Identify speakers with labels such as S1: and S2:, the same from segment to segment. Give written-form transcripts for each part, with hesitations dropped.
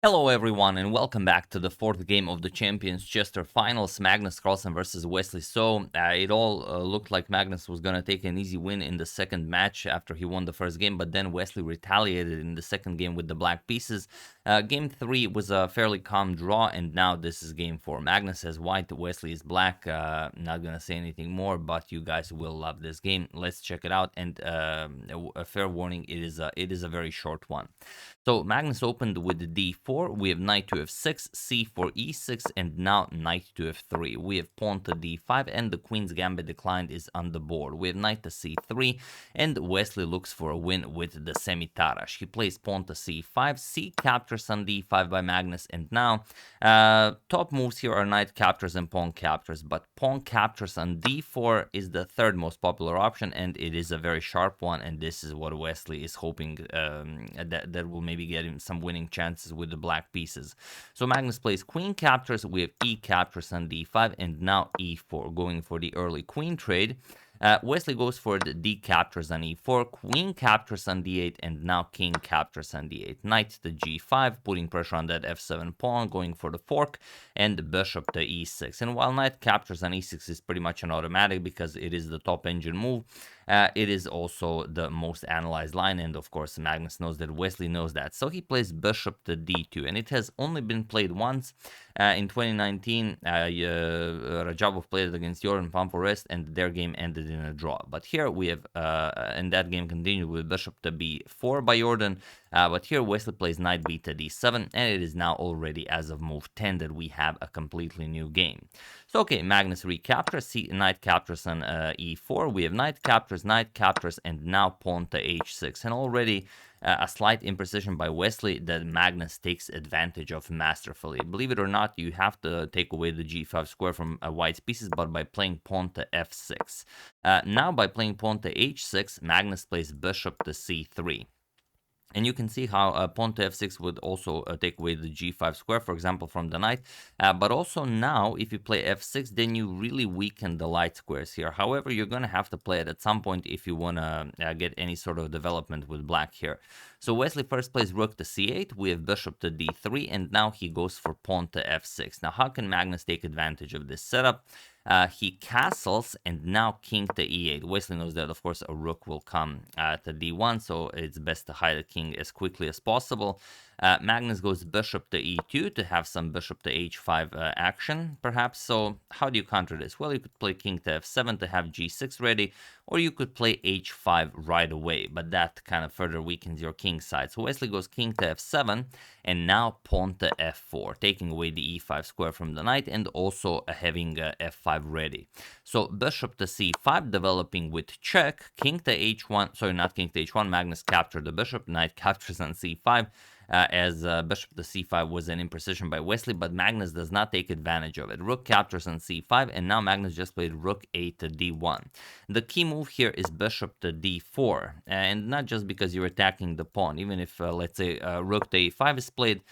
S1: Hello everyone and welcome back to the fourth game of the Champions Chester Finals, Magnus Carlsen versus Wesley. So it all looked like Magnus was going to take an easy win in the second match after he won the first game, but then Wesley retaliated in the second game with the black pieces. Game 3 was a fairly calm draw, and now this is game 4. Magnus has white, Wesley is black. Not going to say anything more, but you guys will love this game. Let's check it out, and a fair warning, it is a very short one. So Magnus opened with d4, we have knight to f6, c4, e6, and now knight to f3. We have pawn to d5, and the queen's gambit declined is on the board. We have knight to c3, and Wesley looks for a win with the Semi-Tarrasch. He plays pawn to c5, c captures on d5 by Magnus, and now top moves here are knight captures and pawn captures, but pawn captures on d4 is the third most popular option, and it is a very sharp one, and this is what Wesley is hoping that will maybe get him some winning chances with the black pieces. So Magnus plays queen captures, we have e captures on d5, and now e4, going for the early queen trade. Wesley goes for the d captures on e4, queen captures on d8, and now king captures on d8. Knight to g5, putting pressure on that f7 pawn, going for the fork, and bishop to e6. And while knight captures on e6 is pretty much an automatic because it is the top engine move, it is also the most analyzed line, and of course Magnus knows that, Wesley knows that. So he plays bishop to d2, and it has only been played once. In 2019, Rajabov played it against Joran Pamporest, and their game ended in a draw. But here we have, and that game continued with bishop to b4 by Jordan. But here Wesley plays knight b to d7, and it is now already, as of move 10, that we have a completely new game. So okay, Magnus recaptures, knight captures on e4, we have knight captures, and now pawn to h6, and already a slight imprecision by Wesley that Magnus takes advantage of masterfully. Believe it or not, you have to take away the g5 square from white's pieces, but by playing pawn to f6. Now by playing pawn to h6, Magnus plays bishop to c3. And you can see how pawn to f6 would also take away the g5 square, for example, from the knight. But also now, if you play f6, then you really weaken the light squares here. However, you're going to have to play it at some point if you want to get any sort of development with black here. So Wesley first plays rook to c8, we have bishop to d3, and now he goes for pawn to f6. Now, how can Magnus take advantage of this setup? He castles, and now king to e8. Wesley knows that, of course, a rook will come to d1, so it's best to hide the king as quickly as possible. Magnus goes bishop to e2 to have some bishop to h5 action, perhaps. So how do you counter this? Well, you could play king to f7 to have g6 ready, or you could play h5 right away, but that kind of further weakens your king side. So Wesley goes king to f7, and now pawn to f4, taking away the e5 square from the knight, and also having f5 ready. So bishop to c5, developing with check, king to h1, sorry, not king to h1, Magnus captured the bishop, knight captures on c5, as bishop to c5 was an imprecision by Wesley, but Magnus does not take advantage of it. Rook captures on c5, and now Magnus just played rook a to d1. The key move here is bishop to d4, and not just because you're attacking the pawn. Even if, let's say, rook to a5 is played,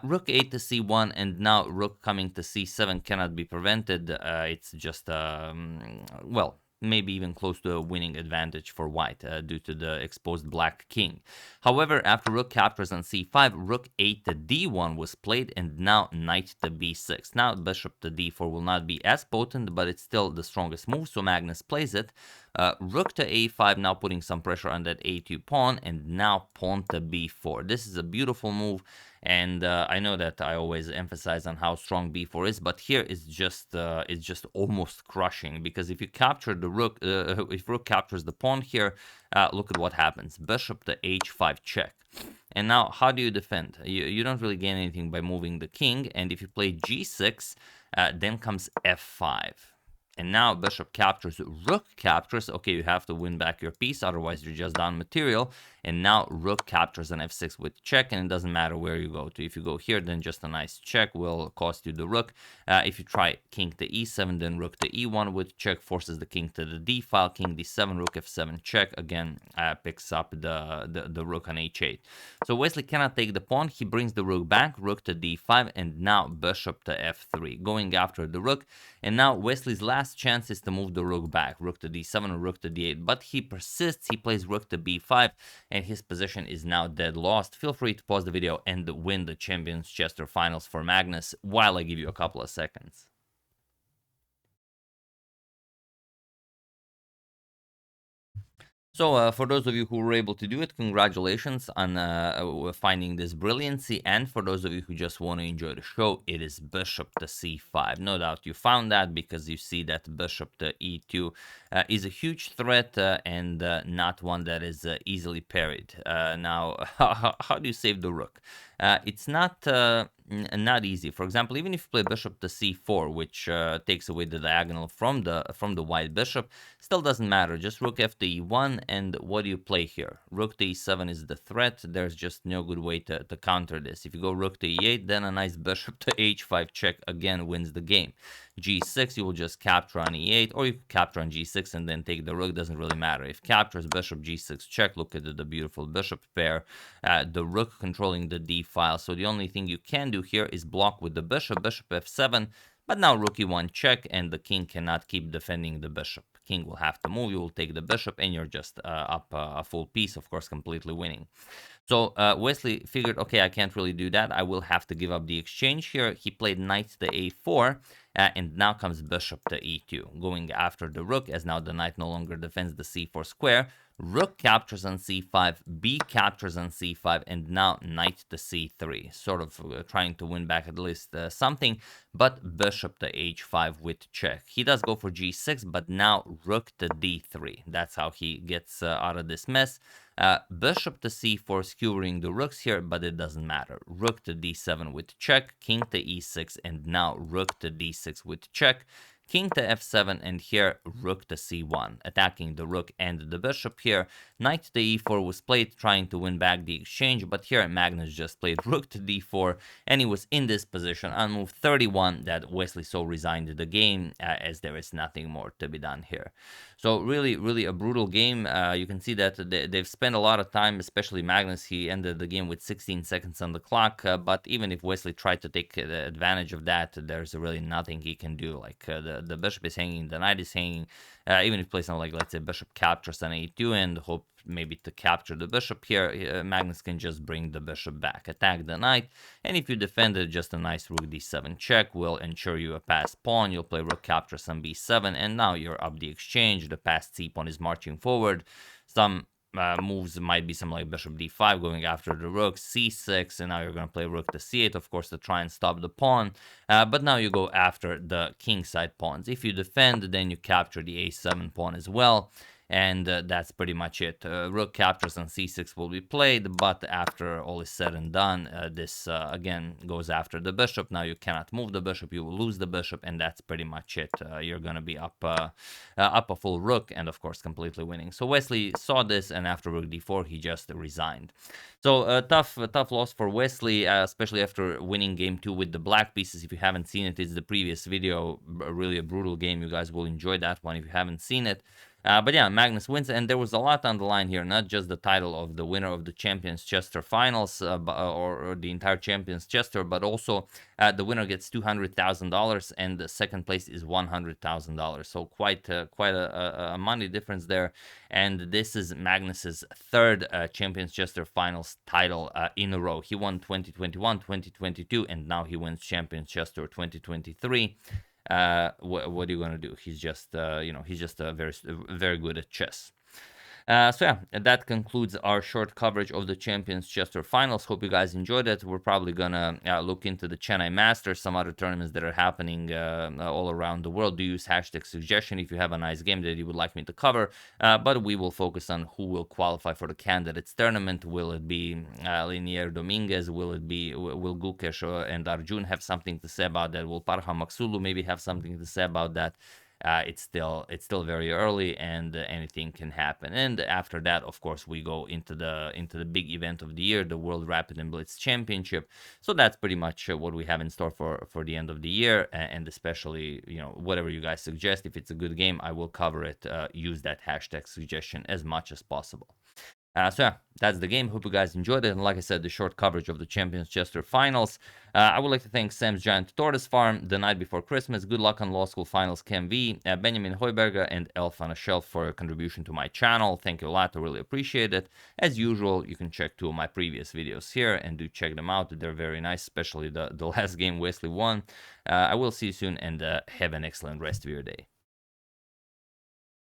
S1: rook a to c1, and now rook coming to c7 cannot be prevented. It's just, well, maybe even close to a winning advantage for white due to the exposed black king. However, after rook captures on c5, rook a to d1 was played, and now knight to b6. Now bishop to d4 will not be as potent, but it's still the strongest move, so Magnus plays it. Rook to a5, now putting some pressure on that a2 pawn, and now pawn to b4. This is a beautiful move, and I know that I always emphasize on how strong b4 is, but here it's just almost crushing, because if you capture the rook, if rook captures the pawn here, look at what happens. Bishop to h5 check. And now, how do you defend? You don't really gain anything by moving the king, and if you play g6, then comes f5. And now bishop captures, rook captures. Okay, you have to win back your piece, otherwise you're just down material. And now rook captures on f6 with check, and it doesn't matter where you go to. If you go here, then just a nice check will cost you the rook. If you try king to e7, then rook to e1 with check forces the king to the d file. King d7, rook f7 check, again picks up the rook on h8. So Wesley cannot take the pawn. He brings the rook back, rook to d5, and now bishop to f3, going after the rook. And now Wesley's last last chance is to move the rook back, rook to d7 or rook to d8, but he persists. He plays rook to b5, and his position is now dead lost. Feel free to pause the video and win the Champions Chester Finals for Magnus while I give you a couple of seconds. So for those of you who were able to do it, congratulations on finding this brilliancy. And for those of you who just want to enjoy the show, it is bishop to c5. No doubt you found that because you see that bishop to e2 is a huge threat and not one that is easily parried. Now, how do you save the rook? It's not easy. For example, even if you play bishop to c4, which takes away the diagonal from the white bishop, still doesn't matter. Just rook f to e1, and what do you play here? Rook to e7 is the threat. There's just no good way to counter this. If you go rook to e8, then a nice bishop to h5 check again wins the game. g6, you will just capture on e8, or you can capture on g6 and then take the rook. Doesn't really matter. If captures bishop g6 check, look at the beautiful bishop pair. The rook controlling the d file. So the only thing you can do here is block with the bishop f7, but now rook e1 check, and the king cannot keep defending the bishop. King will have to move, you will take the bishop, and you're just up a full piece, of course, completely winning. So Wesley figured, okay, I can't really do that. I will have to give up the exchange here. He played knight to a4, and now comes bishop to e2, going after the rook, as now the knight no longer defends the c4 square. Rook captures on c5, b captures on c5, and now knight to c3, sort of trying to win back at least something, but bishop to h5 with check. He does go for g6, but now rook to d3. That's how he gets out of this mess. Bishop to c4 skewering the rooks here, but it doesn't matter. Rook to d7 with check, king to e6, and now rook to d6 with check. King to f7, and here rook to c1, attacking the rook and the bishop here. Knight to e4 was played, trying to win back the exchange, but here Magnus just played rook to d4, and he was in this position on move 31 that Wesley so resigned the game, as there is nothing more to be done here. So really a brutal game. You can see that they've spent a lot of time, especially Magnus. He ended the game with 16 seconds on the clock, but even if Wesley tried to take advantage of that, there's really nothing he can do. Like the bishop is hanging, the knight is hanging. Even if you play something like, let's say, bishop captures on a2 and hope maybe to capture the bishop here, Magnus can just bring the bishop back, attack the knight, and if you defend it, just a nice rook d7 check will ensure you a passed pawn. You'll play rook captures on b7, and now you're up the exchange. The passed c pawn is marching forward. Some moves might be something like bishop d5 going after the rook, c6, and now you're going to play rook to c8, of course, to try and stop the pawn, but now you go after the king side pawns. If you defend, then you capture the a7 pawn as well, and that's pretty much it. Rook captures on c6 will be played, but after all is said and done, this again goes after the bishop. Now you cannot move the bishop, you will lose the bishop, and that's pretty much it. You're going to be up a full rook, and of course completely winning. So Wesley saw this, and after rook d4 he just resigned. So tough loss for Wesley, especially after winning game 2 with the black pieces. If you haven't seen it, it's the previous video. Really a brutal game. You guys will enjoy that one if you haven't seen it. But yeah, Magnus wins, and there was a lot on the line here, not just the title of the winner of the Champions Chester Finals, or the entire Champions Chester, but also the winner gets $200,000, and the second place is $100,000. So quite a money difference there, and this is Magnus's third Champions Chester Finals title in a row. He won 2021, 2022, and now he wins Champions Chester 2023. What are you gonna do? He's just he's just very good at chess. So yeah, that concludes our short coverage of the Champions Chester Finals. Hope you guys enjoyed it. We're probably gonna look into the Chennai Masters, some other tournaments that are happening all around the world. Do use hashtag suggestion if you have a nice game that you would like me to cover. But we will focus on who will qualify for the candidates tournament. Will it be Linier Dominguez? Will Gukesh and Arjun have something to say about that? Will Parha Maksulu maybe have something to say about that? It's still very early, and anything can happen. And after that, of course, we go into the big event of the year, the World Rapid and Blitz Championship. So that's pretty much what we have in store for the end of the year, and especially whatever you guys suggest. If it's a good game, I will cover it. Use that hashtag suggestion as much as possible. So yeah, that's the game. Hope you guys enjoyed it. And like I said, the short coverage of the Champions Chester finals. I would like to thank Sam's Giant Tortoise Farm, The Night Before Christmas, Good Luck on Law School Finals, Cam V, Benjamin Heuberger, and Elf on a Shelf for a contribution to my channel. Thank you a lot. I really appreciate it. As usual, you can check 2 of my previous videos here and do check them out. They're very nice, especially the last game Wesley won. I will see you soon and have an excellent rest of your day.